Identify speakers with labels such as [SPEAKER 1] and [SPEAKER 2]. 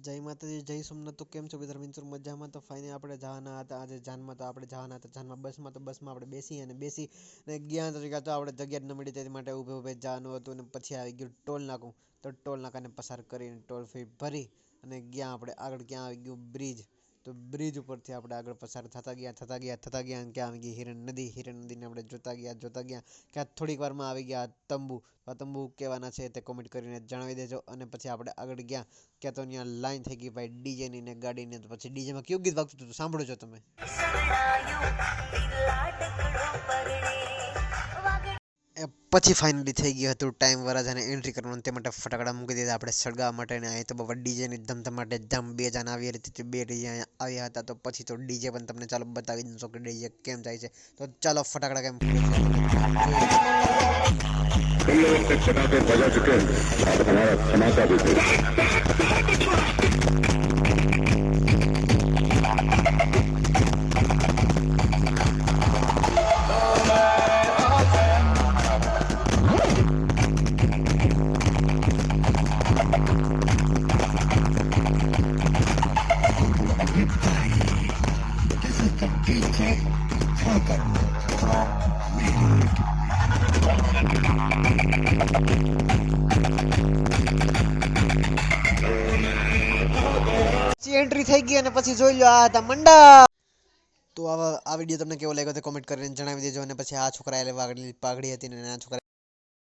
[SPEAKER 1] જય માતાજી, જય સોમનાથ. તો કેમ છો બધા મિત્ર? મજામાં. તો ફાઇનલી આપણે જવાના હતા આજે જાનમાં. તો આપણે જવાના હતા જાનમાં બસમાં. તો બસમાં આપણે બેસી અને ગયા તરીકે તો આપણે જગ્યા જ ન મળી, તે માટે ઊભે જવાનું હતું. અને પછી આવી ગયું ટોલ નાકું. તો ટોલ નાકાને પસાર કરીને ટોલ ફી ભરી અને ગયા આપણે આગળ. ક્યાં આવી ગયું? બ્રિજ. તો બ્રિજ ઉપરથી આપણે આગળ પસાર થતા ગયા અને ક્યાં આવી ગઈ? હિરણ નદીને આપણે જોતા ગયા ક્યાં થોડીક વારમાં આવી ગયા તંબુ. આ તંબુ કહેવાના છે તે કોમેન્ટ કરીને જણાવી દેજો. અને પછી આપણે આગળ ગયા ક્યાં તો ત્યાં લાઈન થઈ ગઈ ભાઈ ડીજેની ને ગાડીની. તો પછી ડીજેમાં કયું ગીત વાગતું હતું સાંભળો છો તમે? પછી ફાઇનલી થઈ ગયું હતું ટાઈમ વરાજાને એન્ટ્રી કરવાનું. તે માટે ફટાકડા મૂકી દીધા આપણે સળગાવવા માટે. અને અહીં તો બાબા ડીજેની ધમધમાટે ધમ 2 જણ આવી રીતે 2 ડીજે અહીંયા આવ્યા હતા. તો પછી તો ડીજે પણ તમને ચાલો બતાવી દઉં કે ડીજે કેમ જાય છે. તો ચાલો ફટાકડા કેમ બજા ચુકે ધમાકા એન્ટ્રી થઈ ગઈ. અને પછી જોઈ લો આ હતા મંડા. તો આ વિડીયો તમને કેવો લાગ્યો તે કોમેન્ટ કરીને જણાવી દેજો. અને પછી આ છોકરા પાઘડી હતી ને આ છોકરા